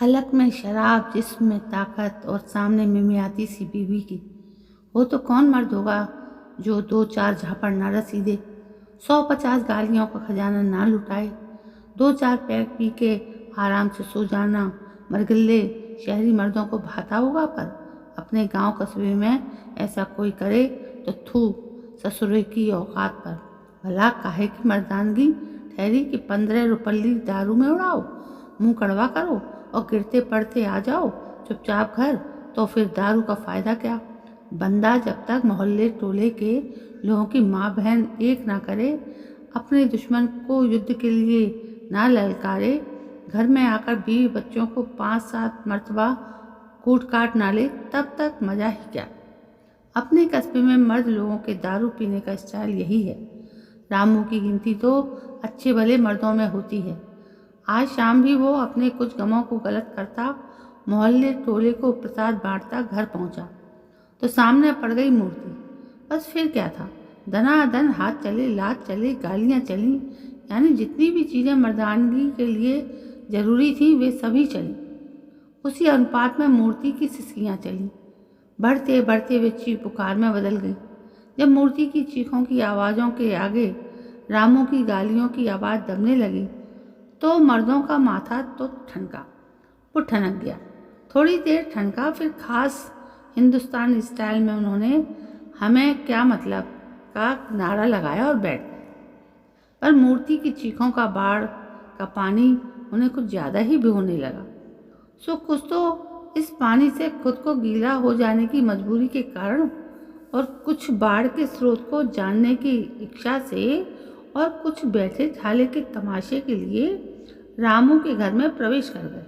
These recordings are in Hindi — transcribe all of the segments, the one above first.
हलक में शराब, जिस्म में ताकत और सामने मिमियाती सी बीवी की। वो तो कौन मर्द होगा जो 2-4 झापड़ ना रसीदे, 150 गालियों का खजाना ना लुटाए, 2-4 पैक पी के आराम से सो जाना मरगिल्ले शहरी मर्दों को भाता होगा। पर अपने गांव कस्बे में ऐसा कोई करे तो थू ससुरे की औकात पर। भला काहे की मर्दानगी ठहरी कि 15 रुपल्ली दारू में उड़ाओ, मुंह कड़वा करो और गिरते पड़ते आ जाओ चुपचाप घर। तो फिर दारू का फायदा क्या? बंदा जब तक मोहल्ले टोले के लोगों की माँ बहन एक ना करे, अपने दुश्मन को युद्ध के लिए ना ललकारे, घर में आकर बीवी बच्चों को 5-7 मर्तबा कूट काट ना ले, तब तक मजा ही क्या। अपने कस्बे में मर्द लोगों के दारू पीने का स्टाइल यही है। रामू की गिनती तो अच्छे भले मर्दों में होती है। आज शाम भी वो अपने कुछ गमों को गलत करता मोहल्ले टोले को प्रसाद बांटता घर पहुंचा तो सामने पड़ गई मूर्ति। बस फिर क्या था, दनादन हाथ चले, लात चले, गालियां चली, यानी जितनी भी चीज़ें मर्दानगी के लिए ज़रूरी थी वे सभी चली। उसी अनुपात में मूर्ति की सिसकियाँ चली। बढ़ते बढ़ते वे चीख पुकार में बदल गई। जब मूर्ति की चीखों की आवाज़ों के आगे रामू की गालियों की आवाज़ दबने लगी तो मर्दों का माथा तो ठनका, वो ठनक गया। थोड़ी देर ठनका, फिर खास हिंदुस्तान स्टाइल में उन्होंने हमें क्या मतलब का नारा लगाया और बैठ गए। पर मूर्ति की चीखों का बाढ़ का पानी उन्हें कुछ ज़्यादा ही भिगोने लगा। सो कुछ तो इस पानी से खुद को गीला हो जाने की मजबूरी के कारण और कुछ बाढ़ के स्रोत को जानने की इच्छा से और कुछ बैठे ठाले के तमाशे के लिए रामू के घर में प्रवेश कर गए।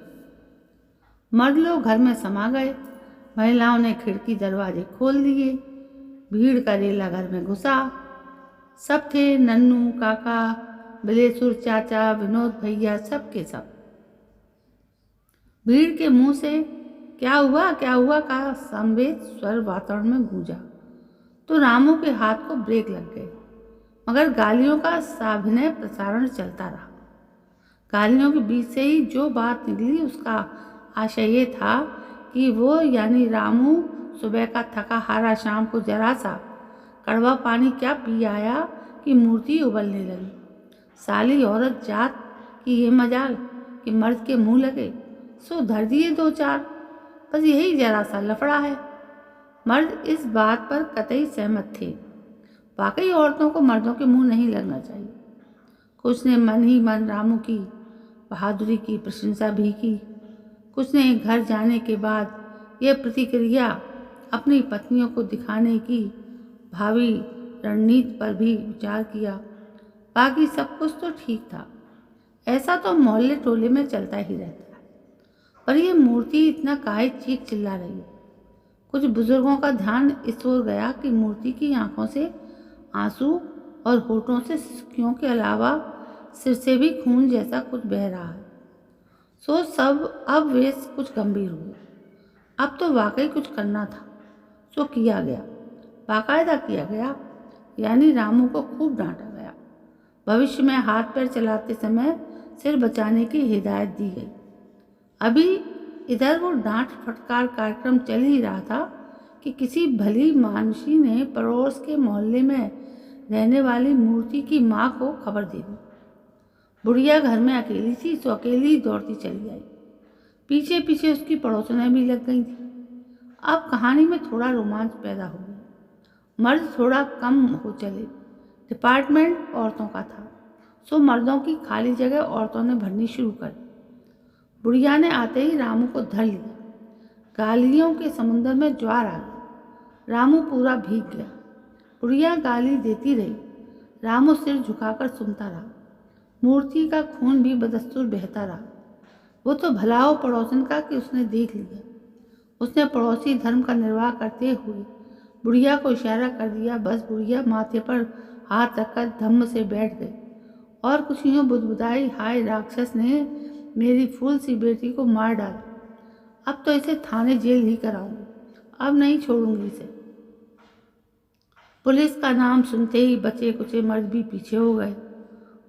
मर्द लोग घर में समा गए, महिलाओं ने खिड़की दरवाजे खोल दिए, भीड़ का रेला घर में घुसा। सब थे, नन्नू काका, बिलेसुर चाचा, विनोद भैया, सब के सब। भीड़ के मुंह से क्या हुआ का संवेद स्वर वातावरण में गूंजा तो रामू के हाथ को ब्रेक लग गए, मगर गालियों का साभिनय प्रसारण चलता रहा। गालियों के बीच से ही जो बात निकली उसका आशय ये था कि वो यानी रामू सुबह का थका हारा शाम को जरा सा कड़वा पानी क्या पी आया कि मूर्ति उबलने लगी। साली औरत जात की ये मजाल कि मर्द के मुंह लगे, सो धर दिए 2-4। बस यही जरा सा लफड़ा है। मर्द इस बात पर कतई सहमत थे। वाकई औरतों को मर्दों के मुंह नहीं लगना चाहिए। कुछ ने मन ही मन रामू की बहादुरी की प्रशंसा भी की। कुछ ने घर जाने के बाद यह प्रतिक्रिया अपनी पत्नियों को दिखाने की भावी रणनीति पर भी विचार किया। बाकी सब कुछ तो ठीक था। ऐसा तो मोहल्ले टोले में चलता ही रहता है। पर यह मूर्ति इतना काहे चीख चिल्ला रही है? कुछ बुजुर्गों का ध्यान इस ओर गया कि मूर्ति की आंखों से आंसू और होठों से सिसकियों के अलावा सिर से भी खून जैसा कुछ बह रहा है। सो सब अब वे कुछ गंभीर हुए। अब तो वाकई कुछ करना था। सो किया गया, बाकायदा किया गया, यानी रामू को खूब डांटा गया। भविष्य में हाथ पैर चलाते समय सिर बचाने की हिदायत दी गई। अभी इधर वो डांट फटकार कार्यक्रम चल ही रहा था कि किसी भली मानुषी ने पड़ोस के मोहल्ले में रहने वाली मूर्ति की माँ को खबर दे दी। बुढ़िया घर में अकेली थी, सो अकेली दौड़ती चली आई। पीछे पीछे उसकी पड़ोसनें भी लग गई थी। अब कहानी में थोड़ा रोमांच पैदा हो गया। मर्द थोड़ा कम हो चले। डिपार्टमेंट औरतों का था, सो मर्दों की खाली जगह औरतों ने भरनी शुरू कर दी। बुढ़िया ने आते ही रामू को धर लिया। गालियों के समुद्र में ज्वार आ गया। रामू पूरा भीग गया। बुढ़िया गाली देती रही। रामू सिर झुकाकर सुनता रहा। मूर्ति का खून भी बदस्तूर बहता रहा। वो तो भलाओ पड़ोसन का कि उसने देख लिया। उसने पड़ोसी धर्म का निर्वाह करते हुए बुढ़िया को इशारा कर दिया। बस बुढ़िया माथे पर हाथ रखकर धम्म से बैठ गई और कुछ यूँ बुदबुदाई, हाय राक्षस ने मेरी फूल सी बेटी को मार डाला। अब तो इसे थाने जेल ही कराऊंगी, अब नहीं छोड़ूंगी इसे। पुलिस का नाम सुनते ही बचे कुचे मर्द भी पीछे हो गए।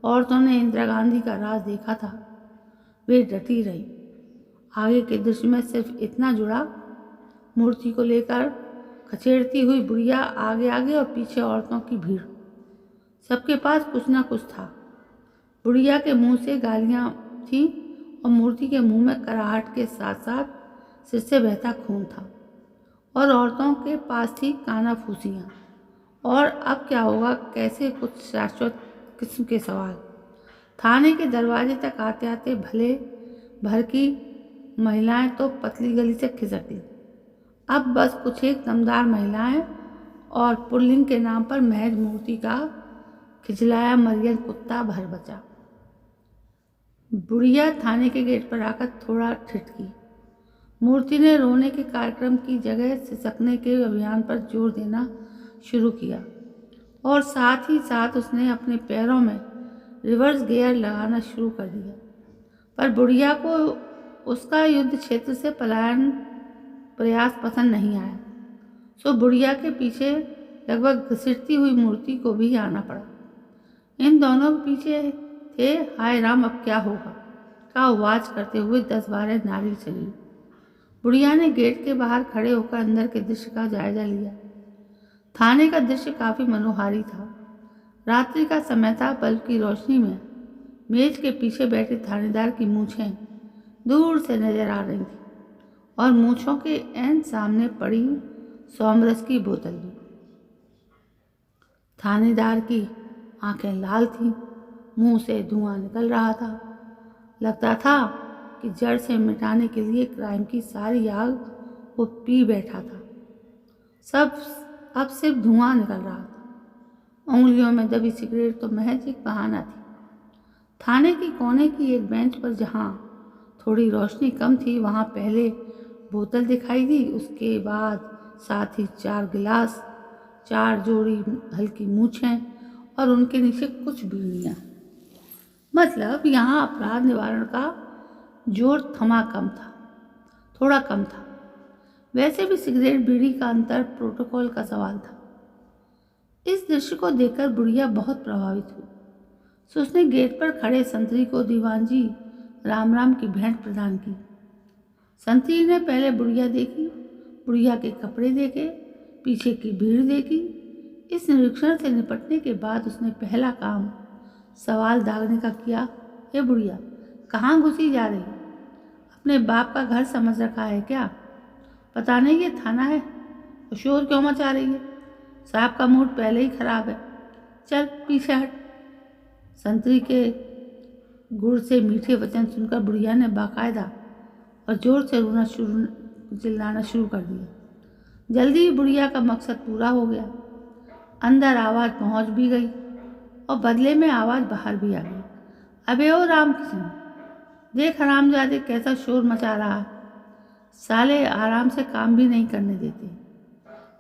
औरतों ने इंदिरा गांधी का राज देखा था, वे डटी रही। आगे के दृश्य में सिर्फ इतना जुड़ा, मूर्ति को लेकर खचेड़ती हुई बुढ़िया आगे आगे और पीछे औरतों की भीड़। सबके पास कुछ ना कुछ था। बुढ़िया के मुंह से गालियां थीं और मूर्ति के मुंह में कराहट के साथ साथ सिर से बहता खून था। और औरतों के पास थी कानाफूसियाँ। और अब क्या होगा, कैसे, कुछ शाश्वत किस्म के सवाल। थाने के दरवाजे तक आते आते भले भर की महिलाएं तो पतली गली से खिसकी। अब बस कुछ एक दमदार महिलाएं और पुल्लिंग के नाम पर महज मूर्ति का खिचलाया मरियन कुत्ता भर बचा। बुढ़िया थाने के गेट पर आकर थोड़ा ठिठकी। मूर्ति ने रोने के कार्यक्रम की जगह सिसकने के अभियान पर जोर देना शुरू किया और साथ ही साथ उसने अपने पैरों में रिवर्स गियर लगाना शुरू कर दिया। पर बुढ़िया को उसका युद्ध क्षेत्र से पलायन प्रयास पसंद नहीं आया, सो बुढ़िया के पीछे लगभग घसीटती हुई मूर्ति को भी आना पड़ा। इन दोनों के पीछे थे हाय राम अब क्या होगा का आवाज करते हुए 10-12 नारी चली। बुढ़िया ने गेट के बाहर खड़े होकर अंदर के दृश्य का जायजा लिया। थाने का दृश्य काफी मनोहारी था। रात्रि का समय था। बल्ब की रोशनी में मेज के पीछे बैठे थानेदार की मूछें दूर से नजर आ रही थी और मूछों के ऐन सामने पड़ी सोमरस की बोतल भी। थानेदार की आंखें लाल थीं, मुंह से धुआं निकल रहा था। लगता था कि जड़ से मिटाने के लिए क्राइम की सारी आग वो पी बैठा था। सब अब सिर्फ धुआं निकल रहा था। उंगलियों में दबी सिगरेट तो महज एक बहाना थी। थाने की कोने की एक बेंच पर जहाँ थोड़ी रोशनी कम थी, वहाँ पहले बोतल दिखाई दी, उसके बाद साथ ही 4 गिलास, 4 जोड़ी हल्की मूछें और उनके नीचे कुछ बीड़ियाँ। मतलब यहाँ अपराध निवारण का जोर थोड़ा कम था। वैसे भी सिगरेट बीड़ी का अंतर प्रोटोकॉल का सवाल था। इस दृश्य को देखकर बुढ़िया बहुत प्रभावित हुई, सो उसने गेट पर खड़े संतरी को दीवान जी राम राम की भेंट प्रदान की। संतरी ने पहले बुढ़िया देखी, बुढ़िया के कपड़े देखे, पीछे की भीड़ देखी। इस निरीक्षण से निपटने के बाद उसने पहला काम सवाल दागने का किया। हे बुढ़िया, कहाँ घुसी जा रही? अपने बाप का घर समझ रखा है क्या? पता नहीं ये थाना है तो शोर क्यों मचा रही है? साहब का मूड पहले ही खराब है। चल पीछे हट। संतरी के गुड़ से मीठे वचन सुनकर बुढ़िया ने बाकायदा और जोर से चिल्लाना शुरू कर दिया। जल्दी ही बुढ़िया का मकसद पूरा हो गया। अंदर आवाज़ पहुंच भी गई और बदले में आवाज़ बाहर भी आ गई। अबे ओ रामकृष्ण, देख हरामजादे कैसा शोर मचा रहा है। साले आराम से काम भी नहीं करने देते।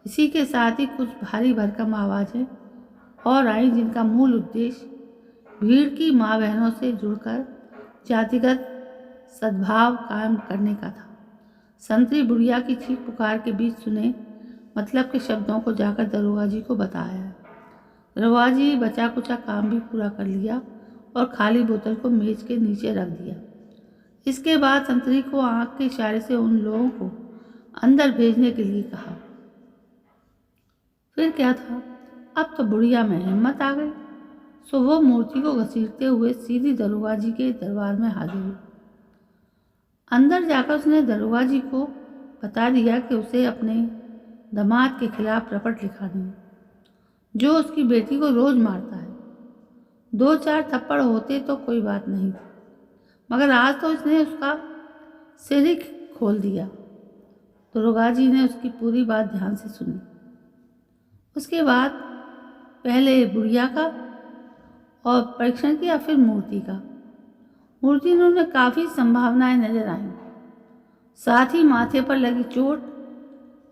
इसी के साथ ही कुछ भारी भरकम आवाज़ें और आई, जिनका मूल उद्देश्य भीड़ की माँ बहनों से जुड़कर जातिगत सद्भाव कायम करने का था। संतरी बुढ़िया की चीख पुकार के बीच सुने मतलब के शब्दों को जाकर दरोगा जी को बताया। दरोगा जी बचा कुचा काम भी पूरा कर लिया और खाली बोतल को मेज के नीचे रख दिया। इसके बाद संतरी को आंख के इशारे से उन लोगों को अंदर भेजने के लिए कहा। फिर क्या था, अब तो बुढ़िया में हिम्मत आ गई, सो वो मूर्ति को घसीटते हुए सीधी दरोगा जी के दरबार में हाजिर हुई। अंदर जाकर उसने दरोगा जी को बता दिया कि उसे अपने दामाद के खिलाफ रपट लिखानी है, जो उसकी बेटी को रोज मारता है। 2-4 थप्पड़ होते तो कोई बात नहीं थी, मगर आज तो इसने उसका सिर ही खोल दिया। दरोगा जी ने उसकी पूरी बात ध्यान से सुनी। उसके बाद पहले बुढ़िया का और परीक्षण किया, फिर मूर्ति का। मूर्ति में उन्हें काफ़ी संभावनाएं नजर आईं। साथ ही माथे पर लगी चोट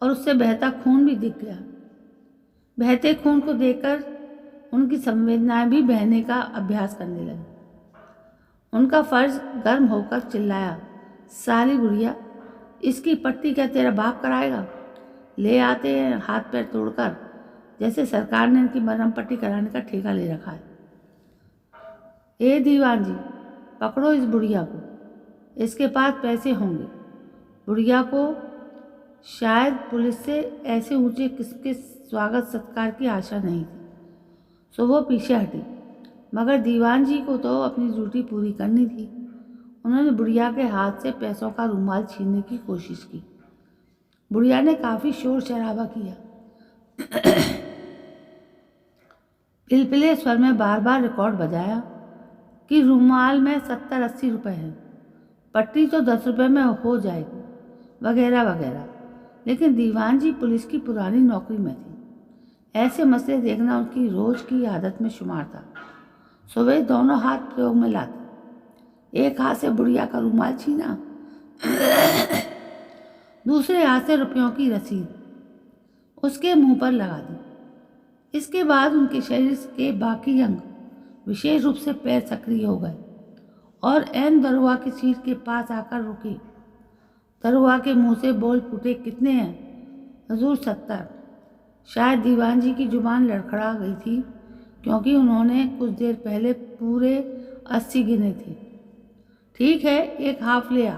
और उससे बहता खून भी दिख गया। बहते खून को देखकर उनकी संवेदनाएं भी बहने का अभ्यास करने लगी। उनका फर्ज गर्म होकर चिल्लाया, साली बुढ़िया, इसकी पट्टी क्या तेरा बाप कराएगा? ले आते हैं हाथ पैर तोड़कर, जैसे सरकार ने इनकी मरहम पट्टी कराने का ठेका ले रखा है। ए दीवान जी, पकड़ो इस बुढ़िया को। इसके पास पैसे होंगे। बुढ़िया को शायद पुलिस से ऐसे ऊंचे किस्म के स्वागत सत्कार की आशा नहीं थी, सो वो पीछे हटी। मगर दीवान जी को तो अपनी ड्यूटी पूरी करनी थी। उन्होंने बुढ़िया के हाथ से पैसों का रुमाल छीनने की कोशिश की। बुढ़िया ने काफ़ी शोर शराबा किया, पिलपिले स्वर में बार बार रिकॉर्ड बजाया कि रुमाल में 70-80 रुपये हैं, पट्टी तो 10 रुपये में हो जाएगी, वगैरह वगैरह। लेकिन दीवान जी पुलिस की पुरानी नौकरी में थे। ऐसे मसले देखना उनकी रोज़ की आदत में शुमार था। सो वे दोनों हाथ प्रयोग में लाते। एक हाथ से बुढ़िया का रुमाल छीना, दूसरे हाथ से रुपयों की रसीद उसके मुंह पर लगा दी। इसके बाद उनके शरीर के बाकी अंग, विशेष रूप से पैर, सक्रिय हो गए और ऐन दरोगा की सीट के पास आकर रुके। दरोगा के मुंह से बोल फूटे, कितने हैं? हजूर 70। शायद दीवान जी की जुबान लड़खड़ा गई थी, क्योंकि उन्होंने कुछ देर पहले पूरे 80 गिने थे। ठीक है, एक हाफ ले आ,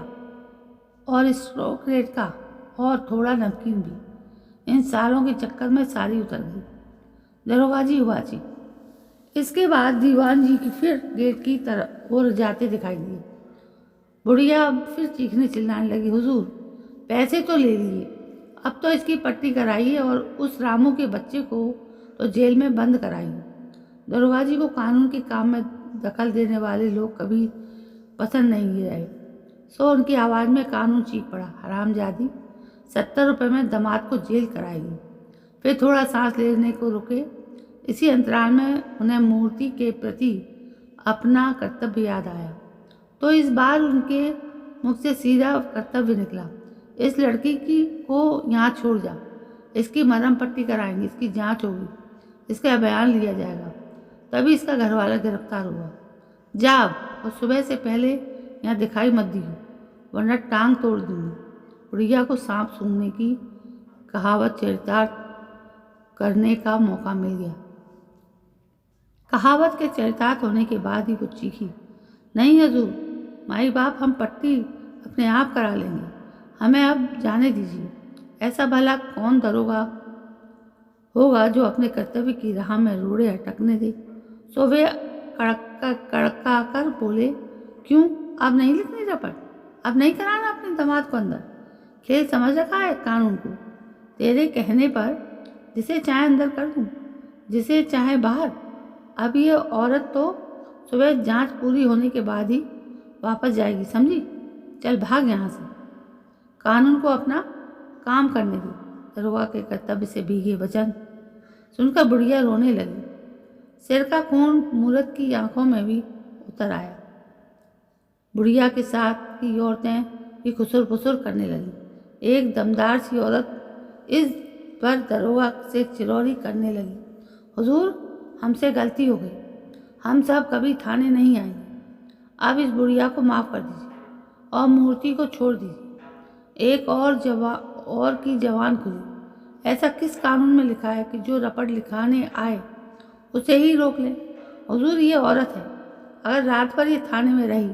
और स्ट्रोक रेट का, और थोड़ा नमकीन भी। इन सालों के चक्कर में सारी उतर गई। दरोगा जी हुआची। इसके बाद दीवान जी की फिर गेट की तरफ ओर जाते दिखाई दिए। बुढ़िया अब फिर चीखने चिल्लाने लगी, हुजूर पैसे तो ले लिए, अब तो इसकी पट्टी कराइए और उस रामू के बच्चे को तो जेल में बंद कराइए। दरोगा जी को कानून के काम में दखल देने वाले लोग कभी पसंद नहीं रहे, सो उनकी आवाज़ में कानून चीख पड़ा, हरामजादी, 70 रुपये में दामाद को जेल कराएगी। फिर थोड़ा सांस लेने को रुके। इसी अंतराल में उन्हें मूर्ति के प्रति अपना कर्तव्य याद आया, तो इस बार उनके मुख से सीधा कर्तव्य निकला, इस लड़की की को यहाँ छोड़ जा, इसकी मरहम पट्टी कराएंगे, इसकी जांच होगी, इसका बयान लिया जाएगा, तभी इसका घरवाला गिरफ्तार हुआ। जा और सुबह से पहले यहाँ दिखाई मत दियो, वरना टांग तोड़ दूंगी। बुढ़िया को सांप सूंघने की कहावत चरितार्थ करने का मौका मिल गया। कहावत के चरितार्थ होने के बाद ही वो चीखी, नहीं हजूर, माई बाप, हम पट्टी अपने आप करा लेंगे, हमें अब जाने दीजिए। ऐसा भला कौन दरोगा होगा जो अपने कर्तव्य की राह में रोड़े अटकने दे। सो वे कड़का कर बोले, क्यों, अब नहीं लिखनी रपट, अब नहीं कराना अपने दामाद को अंदर? खेल समझ रखा है कानून को? तेरे कहने पर जिसे चाहे अंदर कर दूं, जिसे चाहे बाहर। अब ये औरत तो सुबह जांच पूरी होने के बाद ही वापस जाएगी, समझी? चल भाग यहाँ से, कानून को अपना काम करने दी। दरोगा के कर्तव्य से भीगे वचन सुनकर बुढ़िया रोने लगी। सिर का खून मूरत की आंखों में भी उतर आया। बुढ़िया के साथ की औरतें भी खुसुर फुसुर करने लगी। एक दमदार सी औरत इस पर दरोगा से चिरौरी करने लगी, हुजूर हमसे गलती हो गई, हम सब कभी थाने नहीं आएंगे, अब इस बुढ़िया को माफ़ कर दीजिए और मूर्ति को छोड़ दीजिए। एक और की जवान खुली। ऐसा किस कानून में लिखा है कि जो रपट लिखाने आए उसे ही रोक ले? हुजूर ये औरत है, अगर रात भर ये थाने में रही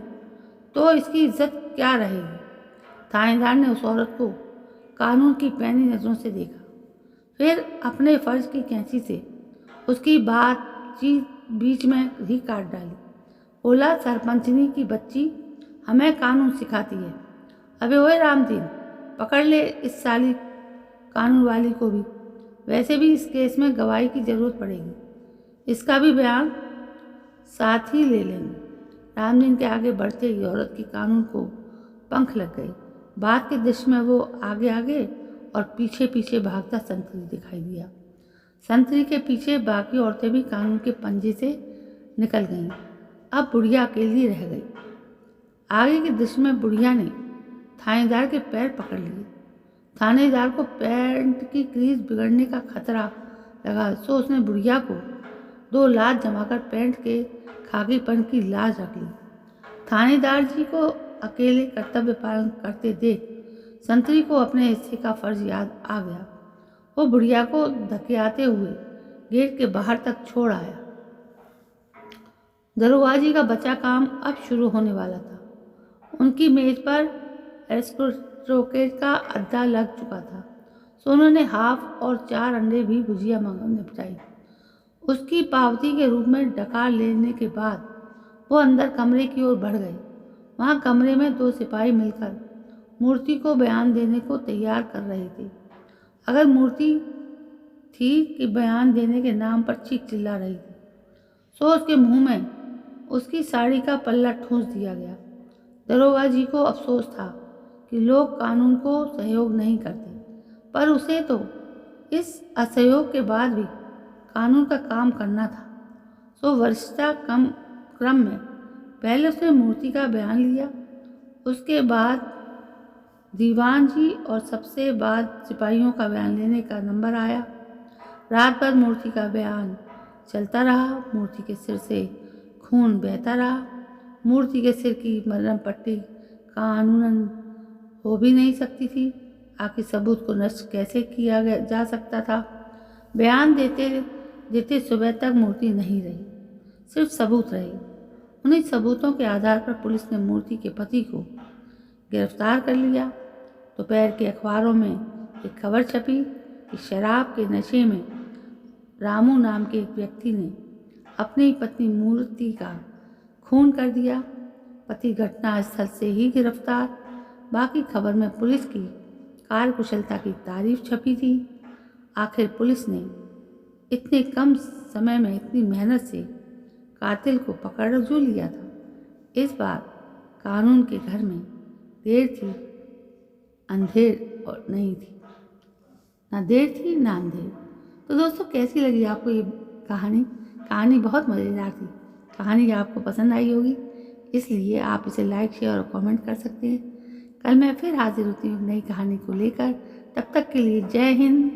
तो इसकी इज्जत क्या रहेगी? थानेदार ने उस औरत को कानून की पैनी नज़रों से देखा, फिर अपने फर्ज की कैंची से उसकी बातचीत बीच में ही काट डाली। बोला, सरपंचनी की बच्ची हमें कानून सिखाती है। अबे ओए रामदीन, पकड़ ले इस साली कानून वाली को भी। वैसे भी इस केस में गवाही की ज़रूरत पड़ेगी, इसका भी बयान साथ ही ले लेंगे। रामदीन के आगे बढ़ते ही औरत की कानून को पंख लग गए। बात के दृश्य में वो आगे आगे और पीछे पीछे भागता संतरी दिखाई दिया। संतरी के पीछे बाकी औरतें भी कानून के पंजे से निकल गईं। अब बुढ़िया अकेली रह गई। आगे के दृश्य में बुढ़िया ने थानेदार के पैर पकड़ लिए। थानेदार को पैंट की क्रीज बिगड़ने का खतरा लगा, सो उसने बुढ़िया को 2 लात जमाकर पैंट के खाकीपन की लाज रख ली। थानेदार जी को अकेले कर्तव्य पालन करते देख संतरी को अपने हिस्से का फर्ज याद आ गया। वो बुढ़िया को धकेलते हुए गेट के बाहर तक छोड़ आया। दरोगा जी का बचा काम अब शुरू होने वाला था। उनकी मेज पर एरिस्टोक्रेट का अड्डा लग चुका था। सोनू ने हाफ और 4 अंडे भी भुजिया निपटाई। उसकी पावती के रूप में डकार लेने के बाद वो अंदर कमरे की ओर बढ़ गए। वहाँ कमरे में 2 सिपाही मिलकर मूर्ति को बयान देने को तैयार कर रहे थे। अगर मूर्ति थी कि बयान देने के नाम पर चीख चिल्ला रही थी, सो उसके मुंह में उसकी साड़ी का पल्ला ठूंस दिया गया। दरोगा जी को अफसोस था कि लोग कानून को सहयोग नहीं करते, पर उसे तो इस असहयोग के बाद भी कानून का काम करना था। सो वरिष्ठता क्रम में पहले उसने मूर्ति का बयान लिया, उसके बाद दीवान जी और सबसे बाद सिपाहियों का बयान लेने का नंबर आया। रात भर मूर्ति का बयान चलता रहा। मूर्ति के सिर से खून बहता रहा। मूर्ति के सिर की मरहम पट्टी कानूनन हो भी नहीं सकती थी। आखिर सबूत को नष्ट कैसे किया जा सकता था? बयान देते देते सुबह तक मूर्ति नहीं रही, सिर्फ सबूत रहे। उन्हीं सबूतों के आधार पर पुलिस ने मूर्ति के पति को गिरफ्तार कर लिया। दोपहर के अखबारों में एक खबर छपी कि शराब के नशे में रामू नाम के एक व्यक्ति ने अपनी पत्नी मूर्ति का खून कर दिया। पति घटनास्थल से ही गिरफ्तार। बाकी खबर में पुलिस की कार्यकुशलता की तारीफ छपी थी। आखिर पुलिस ने इतने कम समय में इतनी मेहनत से कातिल को पकड़ जो लिया था। इस बार कानून के घर में देर थी अंधेर और नहीं थी, ना देर थी ना अंधेर। तो दोस्तों, कैसी लगी आपको ये कहानी बहुत मज़ेदार थी। कहानी आपको पसंद आई होगी, इसलिए आप इसे लाइक शेयर और कमेंट कर सकते हैं। कल मैं फिर हाजिर होती हूँ नई कहानी को लेकर। तब तक के लिए जय हिंद,